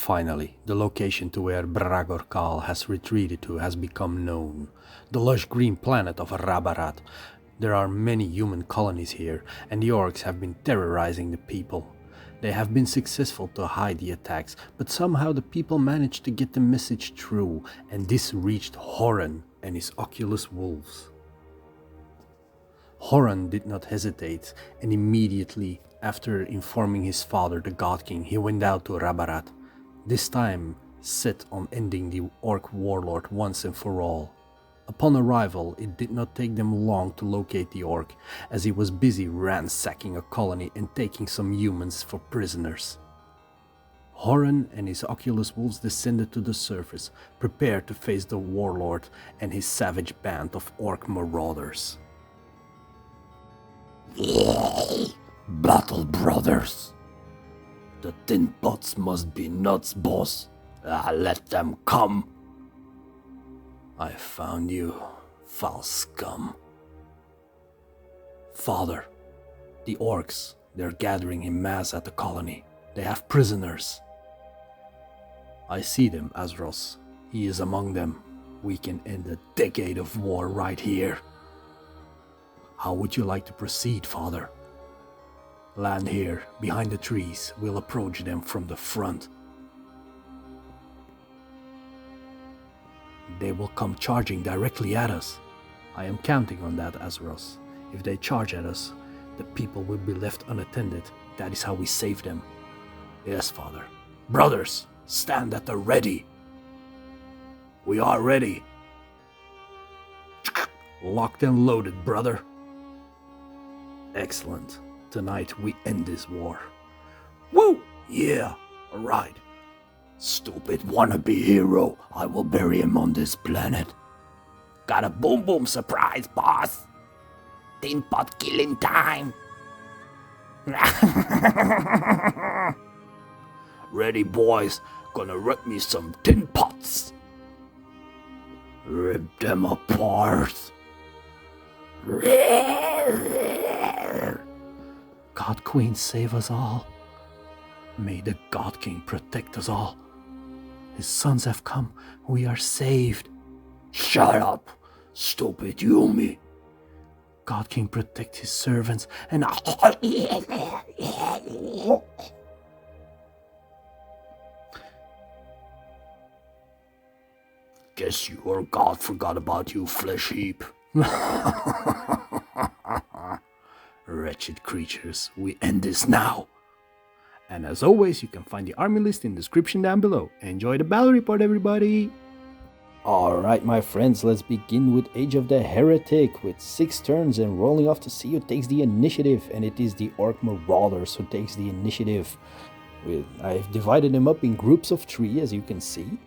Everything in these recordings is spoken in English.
Finally, the location to where Bragor Khal has retreated to has become known. The lush green planet of Rabarat. There are many human colonies here, and the orcs have been terrorizing the people. They have been successful to hide the attacks, but somehow the people managed to get the message through, and this reached Horan and his Oculus Wolves. Horan did not hesitate, and immediately after informing his father, the God King, he went out to Rabarat, this time set on ending the Orc warlord once and for all. Upon arrival, it did not take them long to locate the Orc, as he was busy ransacking a colony and taking some humans for prisoners. Horan and his Oculus Wolves descended to the surface, prepared to face the warlord and his savage band of Orc Marauders. Battle brothers. The tin pots must be nuts, boss. Let them come. I found you, foul scum. Father, the orcs, they're gathering in mass at the colony. They have prisoners. I see them, Azros. He is among them. We can end a decade of war right here. How would you like to proceed, Father? Land here, behind the trees. We'll approach them from the front. They will come charging directly at us. I am counting on that, Azros. If they charge at us, the people will be left unattended. That is how we save them. Yes, Father. Brothers, stand at the ready. We are ready. Locked and loaded, brother. Excellent. Tonight we end this war. Woo! Yeah, alright. Stupid wannabe hero. I will bury him on this planet. Got a boom boom surprise, boss. Tin pot killing time. Ready, boys. Gonna rip me some tin pots. Rip them apart. God Queen save us all. May the God King protect us all. His sons have come. We are saved. Shut up, stupid Yumi. God King protect his servants and Guess your God forgot about you, flesh heap. Wretched creatures, we end this now. And as always, you can find the army list in the description down below. Enjoy the battle report, everybody! Alright, my friends, let's begin with Age of the Heretic with 6 turns, and rolling off to see who takes the initiative. And it is the Orc Marauders who takes the initiative. I've divided them up in groups of 3, as you can see.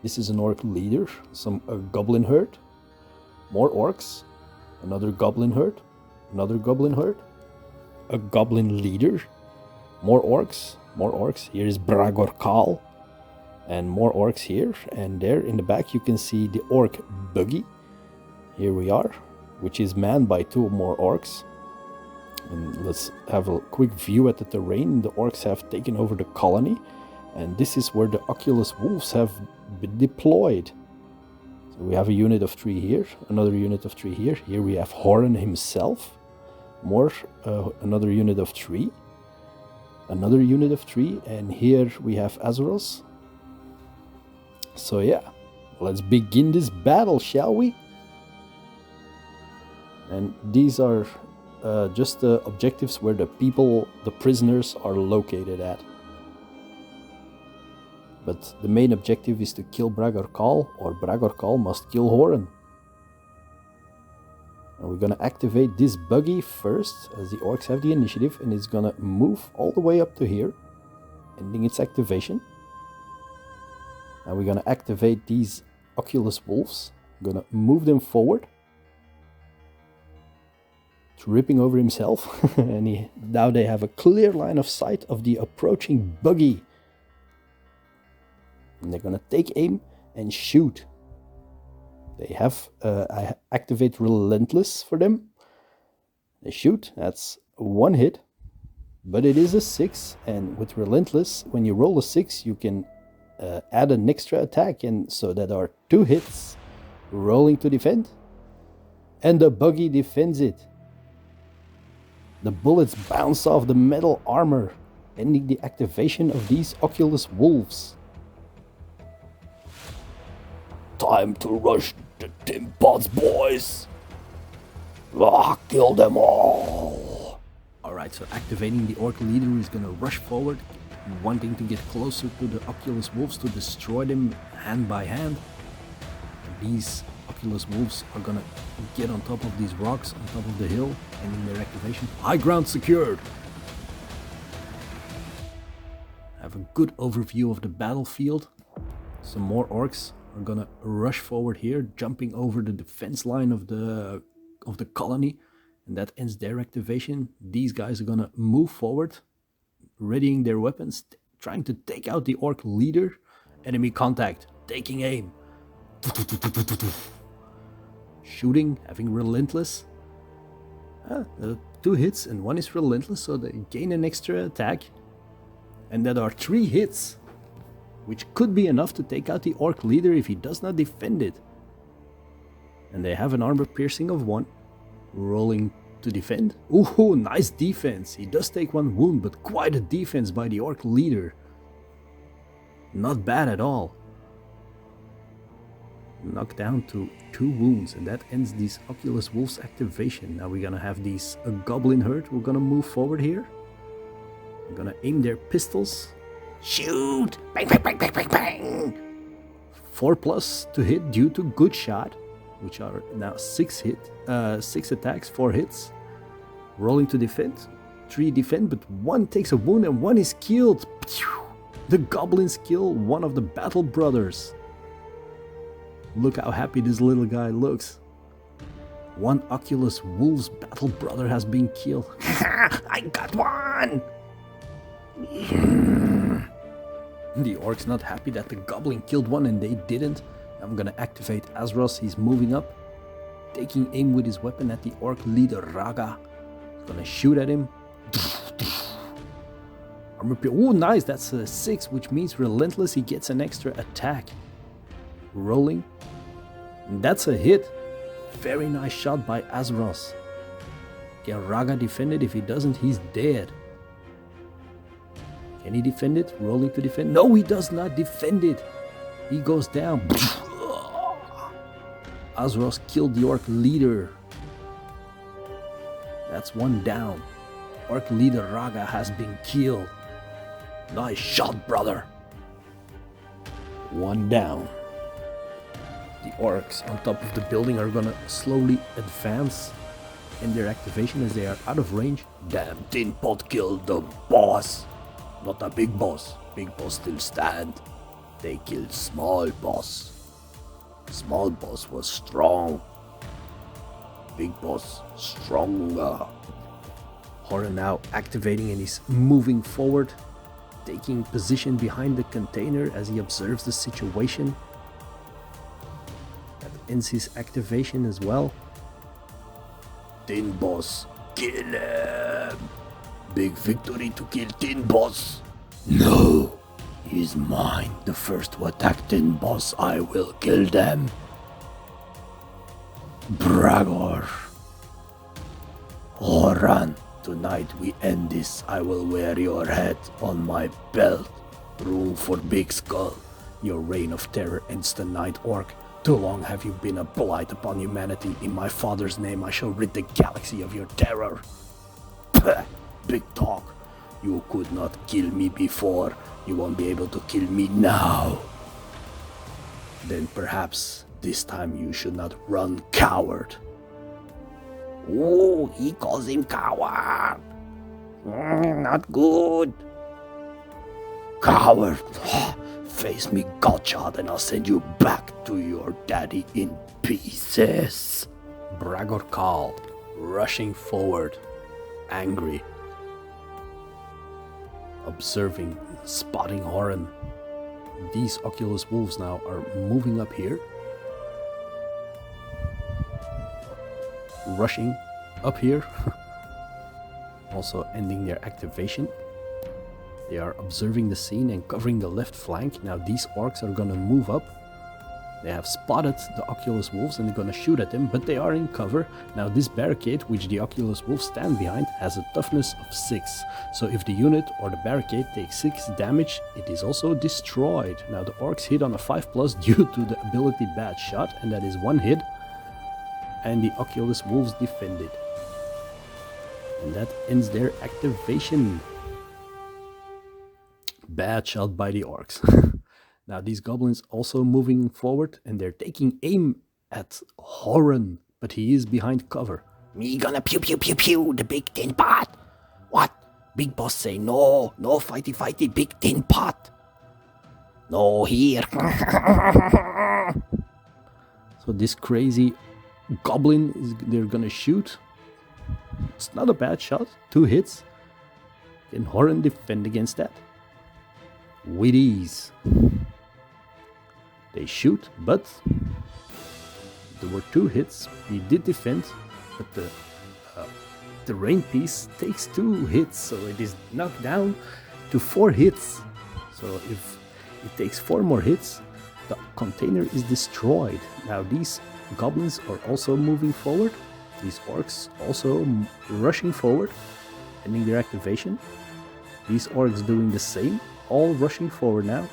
This is an Orc leader, a goblin herd, more orcs, another goblin herd, another goblin herd, a goblin leader, more orcs. Here is Bragor Khal, and more orcs here. And there in the back you can see the orc buggy. Here we are, which is manned by 2 more orcs. And let's have a quick view at the terrain. The orcs have taken over the colony, and this is where the Oculus Wolves have been deployed. So we have a unit of 3 here, another unit of 3 here. Here we have Horan himself, another unit of 3. Another unit of 3, and here we have Azeros. So yeah, let's begin this battle, shall we? And these are just the objectives where the prisoners are located at. But the main objective is to kill Bragor Khal, or Bragor Khal must kill Horan. And we're gonna activate this buggy first, as the orcs have the initiative, and it's gonna move all the way up to here, ending its activation. And we're gonna activate these Oculus Wolves. I'm gonna move them forward, tripping over himself, and now they have a clear line of sight of the approaching buggy. And they're gonna take aim and shoot. They have, I activate Relentless for them. They shoot, that's 1 hit, but it is a 6, and with Relentless, when you roll a 6, you can add an extra attack, and so that are 2 hits, rolling to defend, and the buggy defends it. The bullets bounce off the metal armor, ending the activation of these Oculus Wolves. Time to rush the tin pots, boys. Kill them all. Alright, so activating the Orc Leader is gonna rush forward, wanting to get closer to the Oculus Wolves to destroy them hand by hand. These Oculus Wolves are gonna get on top of these rocks, on top of the hill, ending their activation. High ground secured! Have a good overview of the battlefield. Some more orcs are gonna rush forward here, jumping over the defense line of the colony, and that ends their activation. These guys are gonna move forward, readying their weapons, trying to take out the Orc Leader. Enemy contact, taking aim. Shooting, having relentless. 2 hits and 1 is relentless, so they gain an extra attack. And that are 3 hits, which could be enough to take out the Orc Leader if he does not defend it. And they have an armor piercing of 1, rolling to defend. Ooh, nice defense. He does take 1 wound, but quite a defense by the Orc Leader. Not bad at all. Knocked down to 2 wounds, and that ends this Oculus Wolves activation. Now we're gonna have these goblin herd. We're gonna move forward here. We're gonna aim their pistols. Shoot! Bang, bang, bang, bang, bang, bang! 4+ to hit due to good shot, which are now 6 attacks, 4 hits. Rolling to defend. 3 defend, but 1 takes a wound and 1 is killed. The goblins kill one of the battle brothers. Look how happy this little guy looks. 1 Oculus Wolves battle brother has been killed. I got 1! The orc's not happy that the goblin killed 1 and they didn't. I'm gonna activate Aaaaah. He's moving up, taking aim with his weapon at the Orc Leader Raga. He's gonna shoot at him. Armor pierce. Oh, nice. That's a 6, which means relentless. He gets an extra attack. Rolling. And that's a hit. Very nice shot by Aaaaah. Can Raga defend it? If he doesn't, he's dead. Can he defend it? Rolling to defend. No, he does not defend it. He goes down. Aaaaah killed the Orc Leader. That's 1 down. Orc Leader Raga has been killed. Nice shot, brother. 1 down. The orcs on top of the building are gonna slowly advance in their activation as they are out of range. Damn tin pot killed the boss. Not a big boss. Big boss still stand. They killed small boss. Small boss was strong. Big boss stronger. Horus now activating and he's moving forward, taking position behind the container as he observes the situation. That ends his activation as well. Tin boss, kill him. Big victory to kill Tin boss. No, he's mine. The first to attack Tin boss, I will kill them. Bragor. Oran, tonight we end this. I will wear your head on my belt. Room for Big Skull. Your reign of terror ends tonight, Orc. Too long have you been a blight upon humanity. In my father's name I shall rid the galaxy of your terror. Pah, big talk. You could not kill me before. You won't be able to kill me now. Then perhaps this time you should not run, coward. Oh, he calls him coward. Not good. Coward. Face me, godchild, and I'll send you back to your daddy in pieces. Bragor Khal rushing forward, angry, observing, spotting Horus. These Oculus Wolves now are moving up here, rushing up here, also ending their activation. They are observing the scene and covering the left flank. Now these orcs are gonna move up. They have spotted the Oculus Wolves and they're gonna shoot at them, but they are in cover. Now this barricade, which the Oculus Wolves stand behind, has a toughness of 6. So if the unit or the barricade takes 6 damage, it is also destroyed. Now the orcs hit on a 5+ due to the ability Bad Shot, and that is 1 hit. And the Oculus Wolves defended. And that ends their activation. Bad shot by the orcs. Now these goblins also moving forward and they're taking aim at Horan, but he is behind cover. Me gonna pew pew pew pew the big tin pot. What? Big boss say no, no fighty fighty big tin pot. No here. So this crazy goblin they're gonna shoot. It's not a bad shot, 2 hits. Can Horan defend against that? With ease. They shoot, but there were 2 hits. He did defend, but the rain piece takes 2 hits, so it is knocked down to 4 hits. So if it takes 4 more hits, the container is destroyed. Now these goblins are also moving forward. These orcs also rushing forward, ending their activation. These orcs doing the same, all rushing forward now.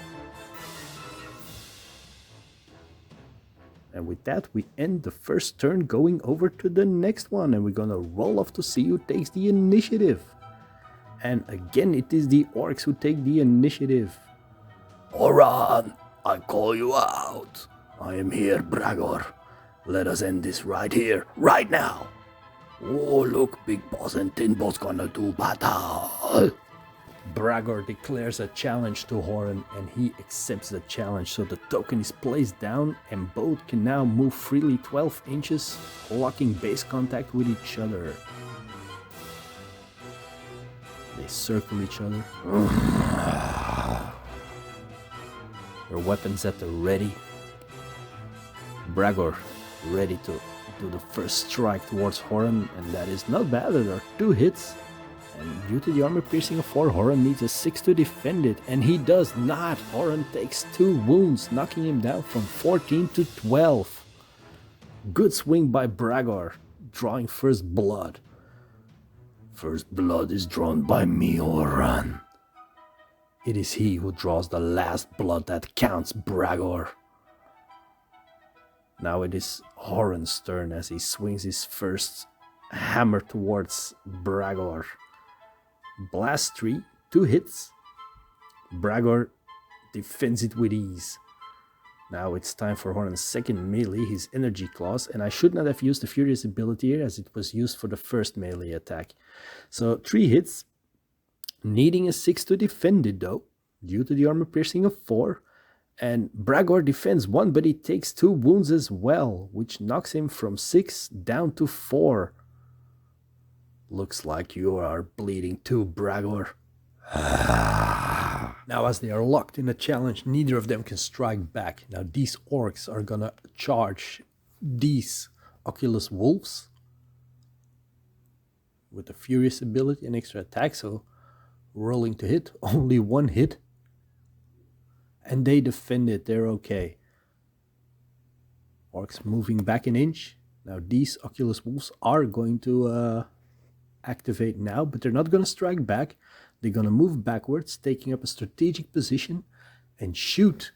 And with that, we end the first turn, going over to the next one, and we're gonna roll off to see who takes the initiative. And again, it is the orcs who take the initiative. Oran, I call you out. I am here, Bragor. Let us end this right here, right now. Oh, look, Big Boss and Tin Boss gonna do battle. Bragor declares a challenge to Horan and he accepts the challenge, so the token is placed down and both can now move freely 12 inches, locking base contact with each other. They circle each other. Their weapons at the ready. Bragor ready to do the first strike towards Horan, and that is not bad. There are 2 hits. And due to the armor piercing of 4, Horan needs a 6 to defend it, and he does not. Horan takes 2 wounds, knocking him down from 14 to 12. Good swing by Bragor, drawing first blood. First blood is drawn by me, Horan. It is he who draws the last blood that counts, Bragor. Now it is Horan's turn as he swings his first hammer towards Bragor. Blast 3, 2 hits. Bragor defends it with ease. Now it's time for Horan's second melee, his energy claws, and I should not have used the Furious ability here as it was used for the first melee attack. So 3 hits, needing a 6 to defend it though, due to the armor piercing of 4. And Bragor defends 1, but he takes 2 wounds as well, which knocks him from 6 down to 4. Looks like you are bleeding too, Bragor. Now as they are locked in a challenge, neither of them can strike back. Now these orcs are gonna charge these Oculus Wolves with the Furious ability and extra attack, so rolling to hit, only 1 hit. And they defend it, they're okay. Orcs moving back an inch. Now these Oculus Wolves are going to activate now, but they're not going to strike back. They're going to move backwards, taking up a strategic position and shoot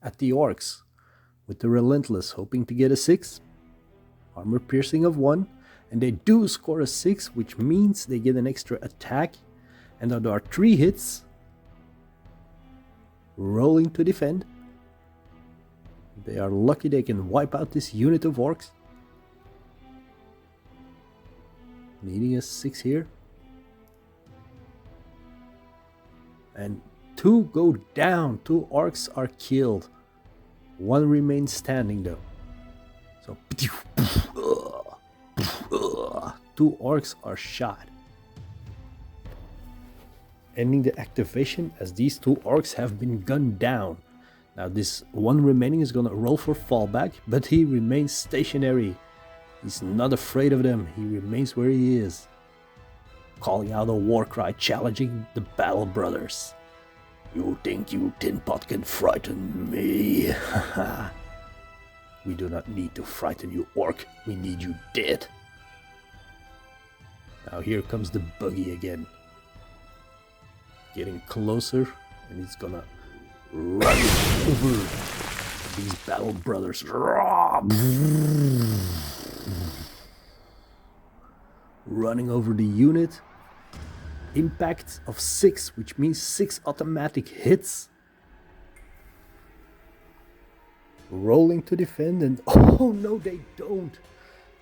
at the orcs with the Relentless, hoping to get a 6. Armor piercing of 1, and they do score a 6, which means they get an extra attack. And now there are 3 hits. Rolling to defend. They are lucky they can wipe out this unit of orcs. Needing a 6 here. And 2 go down. 2 orcs are killed. 1 remains standing though. So 2 orcs are shot. Ending the activation as these 2 orcs have been gunned down. Now this 1 remaining is gonna roll for fallback, but he remains stationary. He's not afraid of them, he remains where he is. Calling out a war cry, challenging the Battle Brothers. You think you tin pot can frighten me? We do not need to frighten you, Orc. We need you dead. Now here comes the buggy again. Getting closer, and he's gonna run over these battle brothers. Running over the unit. Impact of 6, which means 6 automatic hits. Rolling to defend, and oh no, they don't.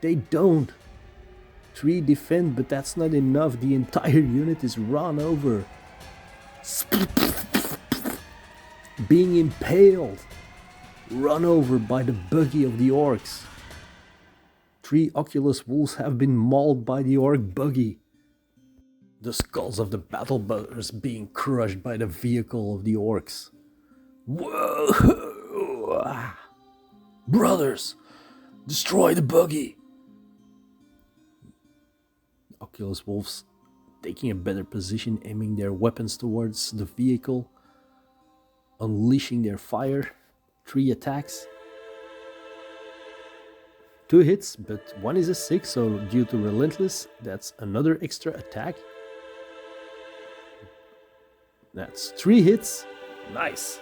They don't. 3 defend, but that's not enough. The entire unit is run over. Being impaled. Run over by the buggy of the orcs. 3 Oculus Wolves have been mauled by the orc buggy. The skulls of the battle brothers being crushed by the vehicle of the orcs. Whoa! Brothers, destroy the buggy. Oculus Wolves taking a better position, aiming their weapons towards the vehicle, unleashing their fire. 3 attacks. 2 hits, but 1 is a 6, so due to Relentless, that's another extra attack. That's 3 hits. Nice.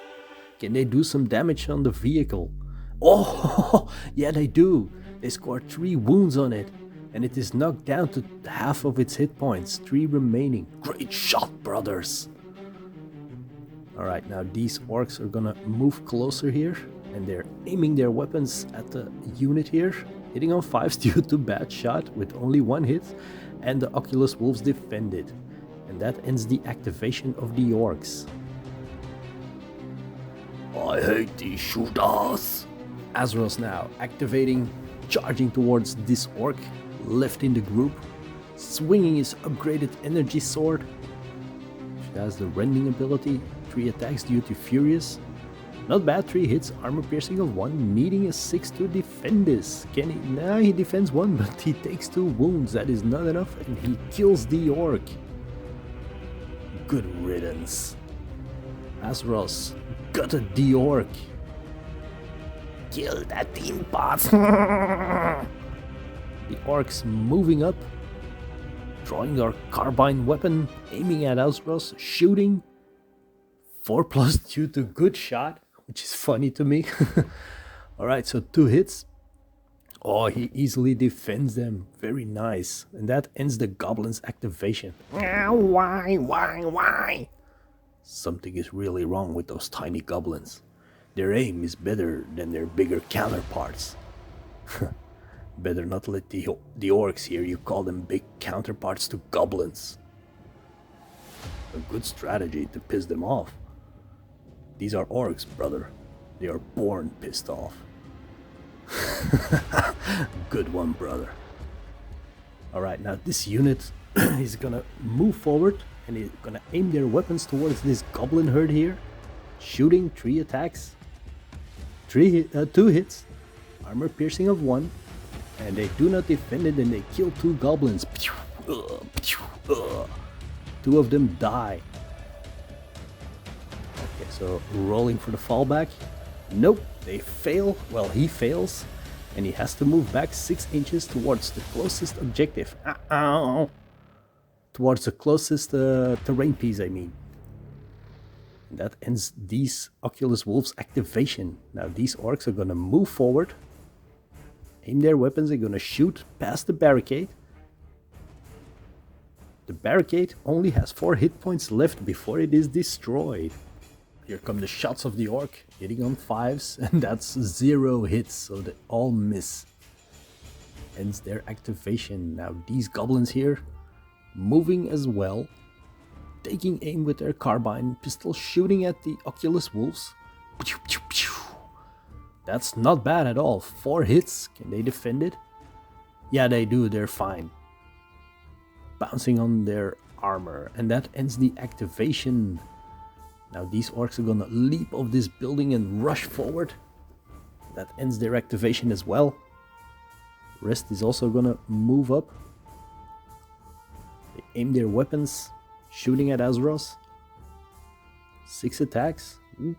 Can they do some damage on the vehicle? Oh, yeah, they do. They scored 3 wounds on it, and it is knocked down to half of its hit points. 3 remaining. Great shot, brothers. Alright, now these orcs are gonna move closer here, and they're aiming their weapons at the unit here, hitting on 5s due to bad shot with only 1 hit, and the Oculus Wolves defended. And that ends the activation of the orcs. I hate these shooters. Azeroth now activating, charging towards this orc, left in the group, swinging his upgraded energy sword. She has the rending ability, 3 attacks due to Furious. Not bad, 3 hits, armor piercing of 1, needing a 6 to defend this. Can he? Nah, he defends 1, but he takes 2 wounds, that is not enough, and he kills the orc. Good riddance. Azeroth gutted the orc. Kill that tin pot. The orcs moving up, drawing their carbine weapon, aiming at Azeroth, shooting. 4+ due to good shot, which is funny to me. Alright, so 2 hits. Oh, he easily defends them. Very nice. And that ends the goblin's activation. Why? Something is really wrong with those tiny goblins. Their aim is better than their bigger counterparts. Better not let the orcs hear you call them big counterparts to goblins. A good strategy to piss them off. These are orcs, brother. They are born pissed off. Good one, brother. Alright, now this unit is gonna move forward and is gonna aim their weapons towards this goblin herd here. Shooting, 3 attacks. 2 hits. Armor piercing of 1. And they do not defend it, and they kill 2 goblins. 2 of them die. Okay, so rolling for the fallback. Nope, they fail. Well, he fails. And he has to move back 6 inches towards the closest objective. Towards the closest terrain piece, I mean. And that ends these Oculus Wolves activation. Now these orcs are gonna move forward. Aim their weapons, they're gonna shoot past the barricade. The barricade only has 4 hit points left before it is destroyed. Here come the shots of the orc, hitting on 5s, and that's 0 hits, so they all miss. Ends their activation. Now these goblins here, moving as well, taking aim with their carbine pistol, shooting at the Oculus Wolves. That's not bad at all. 4 hits. Can they defend it? Yeah, they do. They're fine. Bouncing on their armor. And that ends the activation. Now these orcs are gonna leap off this building and rush forward. That ends their activation as well. Rest is also gonna move up. They aim their weapons, shooting at Azeroth. 6 attacks. Oof.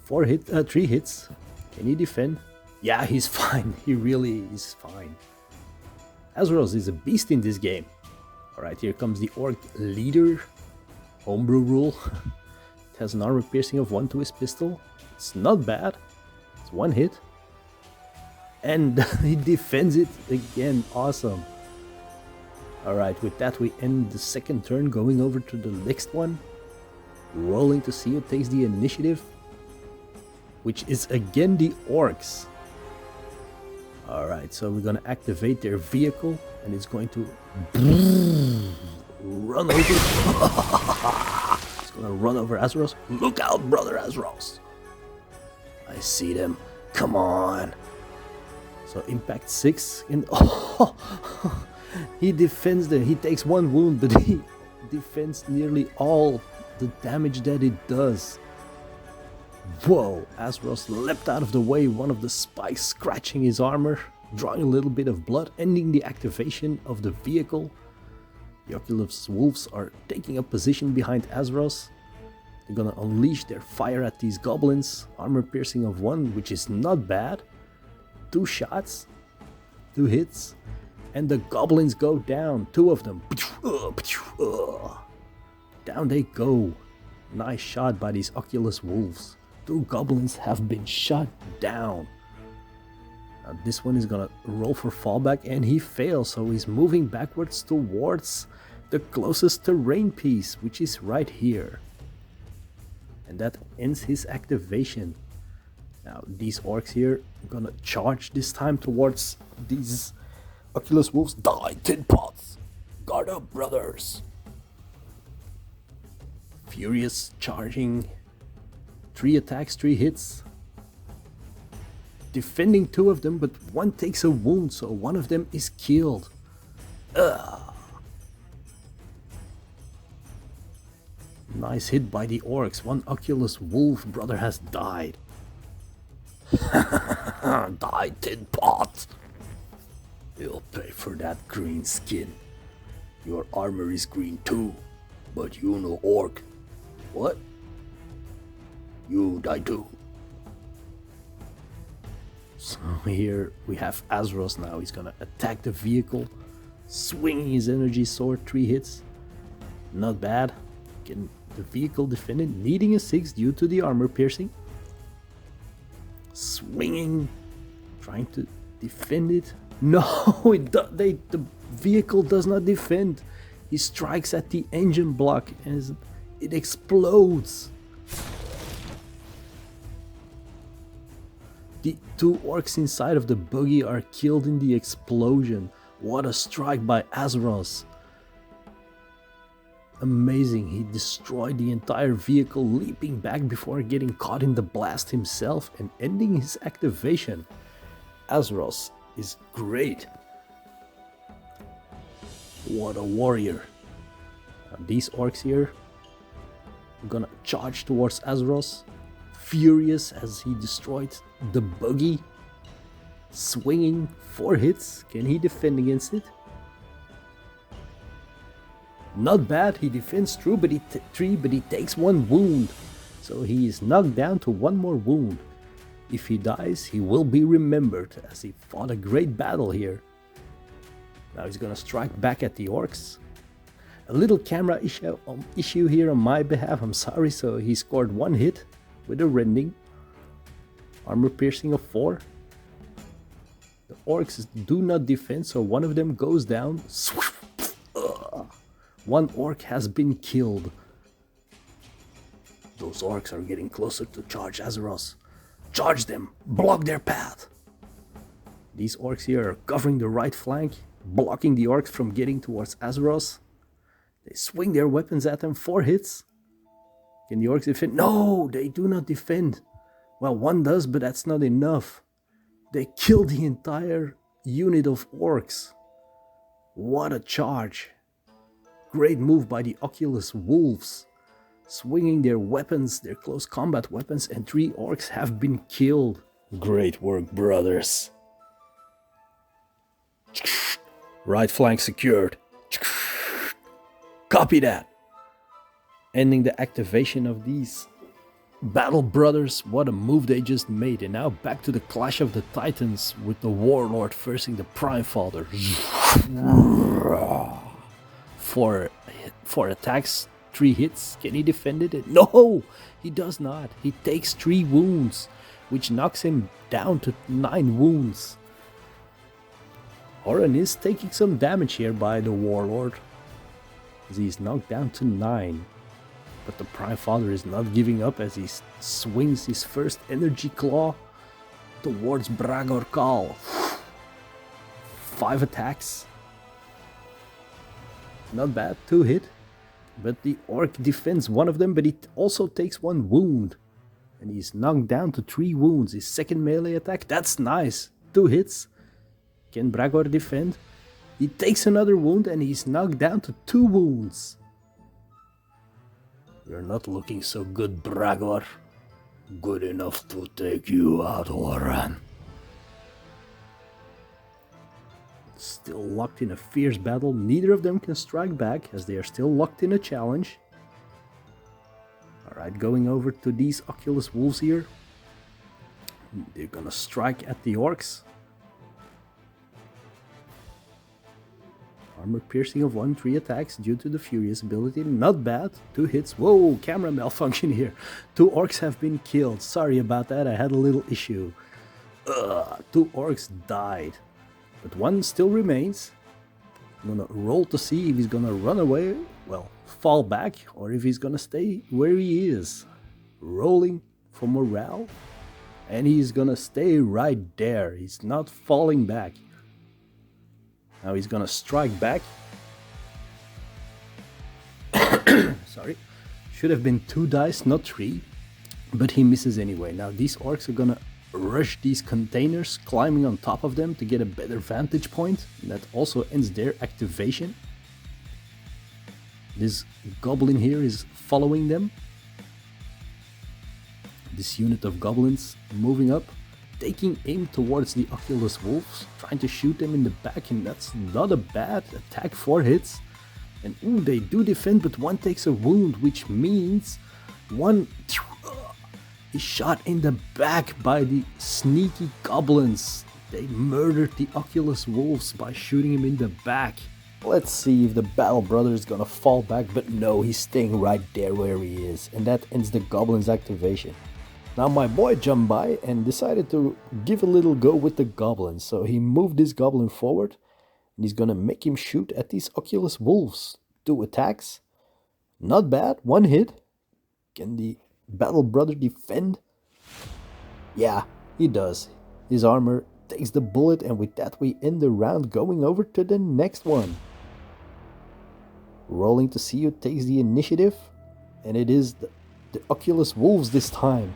3 hits. Can he defend? Yeah, he's fine. He really is fine. Azeroth is a beast in this game. Alright, here comes the Orc Leader. Homebrew rule. It has an armor piercing of 1 to his pistol. It's not bad. It's 1 hit. And he defends it again. Awesome. Alright, with that we end the second turn, going over to the next one. Rolling to see who takes the initiative. Which is again the Orcs. Alright, so we're gonna activate their vehicle. And it's going to run over. It's gonna run over Azeroth. Look out, brother Azeroth. I see them. Come on. So impact 6 in he defends them. He takes 1 wound, but he defends nearly all the damage that it does. Whoa, Azeroth leapt out of the way, one of the spikes scratching his armor, drawing a little bit of blood, ending the activation of the vehicle. The Oculus Wolves are taking up position behind Azeroth. They're gonna unleash their fire at these goblins. Armor piercing of 1, which is not bad. 2 shots, 2 hits, and the goblins go down. 2 of them. Down they go. Nice shot by these Oculus Wolves. 2 goblins have been shot down. Now this one is gonna roll for fallback and he fails, so he's moving backwards towards the closest terrain piece, which is right here. And that ends his activation. Now these orcs here are gonna charge this time towards these Oculus Wolves. Die, tin pots! Guard up, brothers! Furious charging. 3 attacks, 3 hits. Defending 2 of them, but 1 takes a wound, so 1 of them is killed. Nice hit by the orcs. 1 Oculus Wolf brother has died. Die, tin pot! You'll pay for that green skin. Your armor is green too, but you know orc. What? You die too. So here we have Azeroth now. He's gonna attack the vehicle, swinging his energy sword. 3 hits. Not bad. Can the vehicle defend it? Needing a 6 due to the armor piercing. Swinging, trying to defend it. No, the vehicle does not defend. He strikes at the engine block and it explodes. The 2 orcs inside of the buggy are killed in the explosion. What a strike by Azeroth. Amazing, he destroyed the entire vehicle, leaping back before getting caught in the blast himself and ending his activation. Azeroth is great. What a warrior. Now these orcs here are gonna charge towards Azeroth, furious as he destroyed the buggy. Swinging 4 hits. Can he defend against it? Not bad, he defends through, but he takes 1 wound. So he is knocked down to 1 more wound. If he dies, he will be remembered as he fought a great battle here. Now he's gonna strike back at the orcs. A little camera issue here on my behalf, I'm sorry. So he scored 1 hit with a rending. Armor piercing of 4. The orcs do not defend, so 1 of them goes down. 1 orc has been killed. Those orcs are getting closer to charge Azeroth. Charge them! Block their path! These orcs here are covering the right flank, blocking the orcs from getting towards Azeroth. They swing their weapons at them. 4 hits. Can the orcs defend? No, they do not defend. Well, 1 does, but that's not enough. They kill the entire unit of orcs. What a charge. Great move by the Oculus Wolves. Swinging their weapons, their close combat weapons, and 3 orcs have been killed. Great work, brothers. Right flank secured. Copy that. ending the activation of these Battle Brothers. What a move they just made. And now back to the Clash of the Titans with the Warlord versing the Prime Father. Four attacks, 3 hits. Can he defend it? No, he does not. He takes 3 wounds, which knocks him down to 9 wounds. Horan is taking some damage here by the Warlord, as he's knocked down to 9. But the Prime Father is not giving up as he swings his first energy claw towards Bragor Khal. 5 attacks. Not bad, 2 hit. But the Orc defends one of them, but he also takes 1 wound. And he's knocked down to 3 wounds. His second melee attack, that's nice. 2 hits. Can Bragor defend? He takes another wound and he's knocked down to 2 wounds. You're not looking so good, Bragor. Good enough to take you out, Horan. Still locked in a fierce battle. Neither of them can strike back as they are still locked in a challenge. Alright, going over to these Oculus Wolves here. They're gonna strike at the Orcs. Armor piercing of 1, 3 attacks due to the Furious ability. Not bad. 2 hits. Whoa, camera malfunction here. 2 Orcs have been killed. Sorry about that, I had a little issue. 2 Orcs died. But 1 still remains. I'm gonna roll to see if he's gonna run away, well, fall back, or if he's gonna stay where he is. Rolling for morale. And he's gonna stay right there. He's not falling back. Now he's gonna strike back. Sorry. Should have been 2 dice, not 3. But he misses anyway. Now these Orcs are gonna rush these containers, climbing on top of them to get a better vantage point. And that also ends their activation. This Goblin here is following them. This unit of Goblins moving up, taking aim towards the Oculus Wolves, trying to shoot them in the back, and that's not a bad attack. 4 hits. And ooh, they do defend, but 1 takes a wound, which means 1 is shot in the back by the sneaky Goblins. They murdered the Oculus Wolves by shooting him in the back. Let's see if the Battle Brother is gonna fall back, but no, he's staying right there where he is, and that ends the Goblin's activation. Now my boy jumped by and decided to give a little go with the Goblin. So he moved this Goblin forward and he's gonna make him shoot at these Oculus Wolves. 2 attacks. Not bad, 1 hit. Can the Battle Brother defend? Yeah, he does. His armor takes the bullet, and with that we end the round, going over to the next one. Rolling to see who takes the initiative, and it is the Oculus Wolves this time.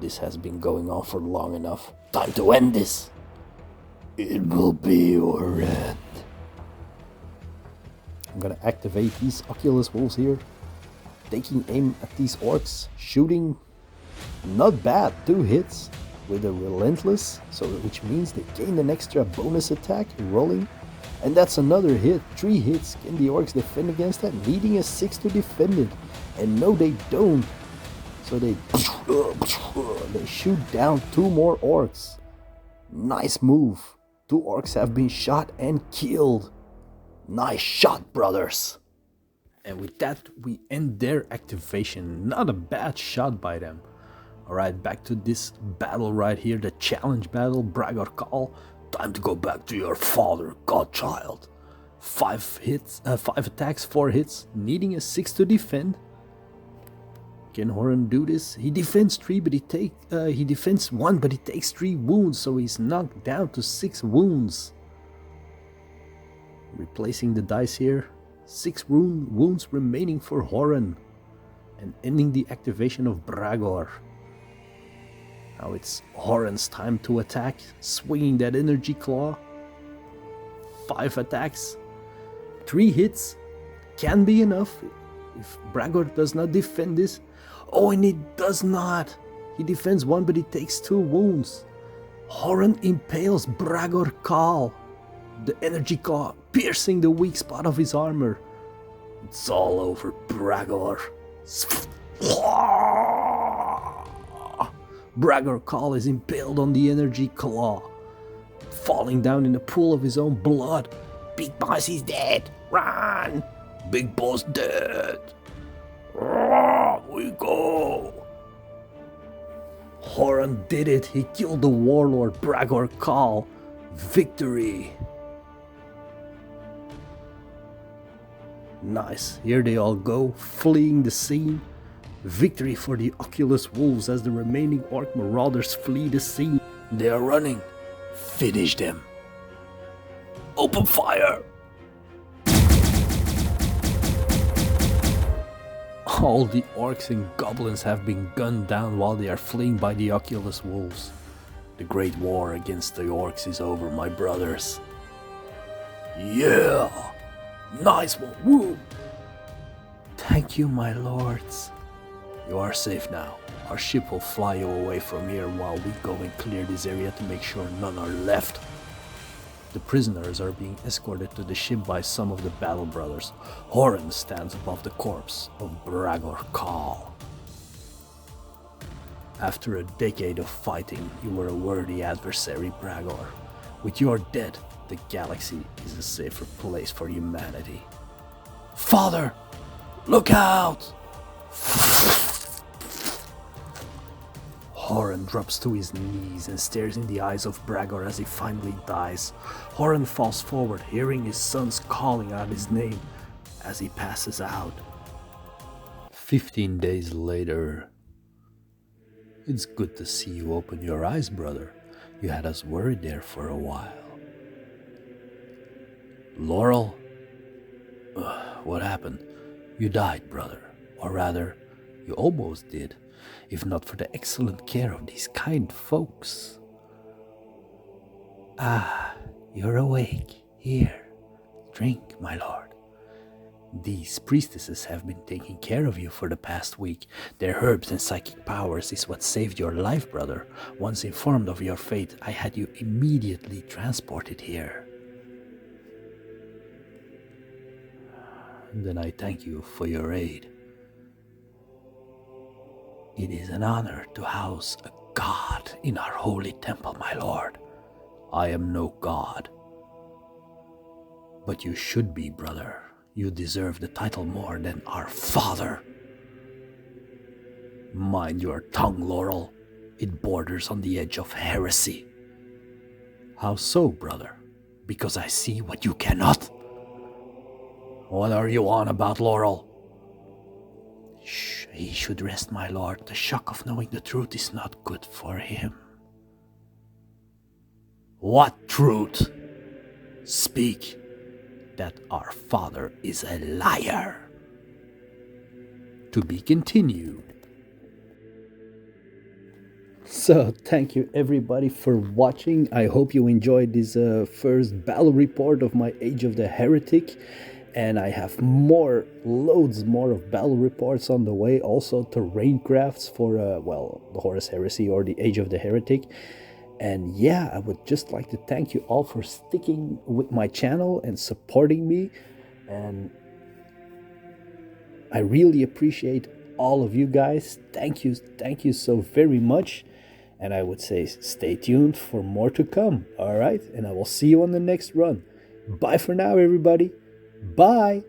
This has been going on for long enough. Time to end this. It will be your end. I'm gonna activate these Oculus Wolves here. Taking aim at these Orcs. Shooting. Not bad. 2 hits with a Relentless. So which means they gain an extra bonus attack. Rolling. And that's another hit. 3 hits. Can the Orcs defend against that? Needing a 6 to defend it. And no, they don't. So they shoot down 2 more Orcs. Nice move. 2 Orcs have been shot and killed. Nice shot, brothers. And with that, we end their activation. Not a bad shot by them. Alright, back to this battle right here. The challenge battle. Bragor Khal. Time to go back to your father, godchild. 5 hits, 5 attacks, 4 hits. Needing a 6 to defend. Can Horan do this? He defends 3, but he defends 1, but he takes 3 wounds, so he's knocked down to 6 wounds. Replacing the dice here. 6 wounds remaining for Horan, and ending the activation of Bragor. Now it's Horan's time to attack, swinging that energy claw. 5 attacks, 3 hits, can be enough if Bragor does not defend this. Oh, and he does not. He defends 1, but he takes 2 wounds. Horan impales Bragor Khal. The energy claw piercing the weak spot of his armor. It's all over, Bragor. Bragor Khal is impaled on the energy claw, falling down in a pool of his own blood. Big boss is dead. Run! Big boss dead. We go. Horan did it. He killed the warlord Bragor Khal. Victory. Nice. Here they all go, fleeing the scene. Victory for the Oculus Wolves as the remaining Orc Marauders flee the scene. They are running. Finish them. Open fire. All the Orcs and Goblins have been gunned down while they are fleeing by the Oculus Wolves. The great war against the Orcs is over, my brothers. Yeah! Nice one, woo! Thank you, my lords. You are safe now. Our ship will fly you away from here while we go and clear this area to make sure none are left. The prisoners are being escorted to the ship by some of the battle brothers. Horan stands above the corpse of Bragor Khal. After a decade of fighting, you were a worthy adversary, Bragor. With your death, the galaxy is a safer place for humanity. Father! Look out! Horan drops to his knees and stares in the eyes of Bragor as he finally dies. Horan falls forward, hearing his sons calling out his name as he passes out. 15 days later. It's good to see you open your eyes, brother. You had us worried there for a while. Laurel? What happened? You died, brother. Or rather, you almost did, if not for the excellent care of these kind folks. Ah, you're awake. Here, drink, my lord. These priestesses have been taking care of you for the past week. Their herbs and psychic powers is what saved your life, brother. Once informed of your fate, I had you immediately transported here. Then I thank you for your aid. It is an honor to house a god in our holy temple, my lord. I am no god. But you should be, brother. You deserve the title more than our father. Mind your tongue, Laurel. It borders on the edge of heresy. How so, brother? Because I see what you cannot. What are you on about, Laurel? Shh, he should rest, my lord. The shock of knowing the truth is not good for him. What truth? Speak. That our father is a liar. To be continued. So, thank you everybody for watching. I hope you enjoyed this first battle report of my Age of the Heretic. And I have loads more of battle reports on the way. Also terrain crafts for, the Horus Heresy or the Age of the Heretic. And yeah, I would just like to thank you all for sticking with my channel and supporting me. And I really appreciate all of you guys. Thank you so very much. And I would say stay tuned for more to come. All right, and I will see you on the next run. Bye for now, everybody. Bye.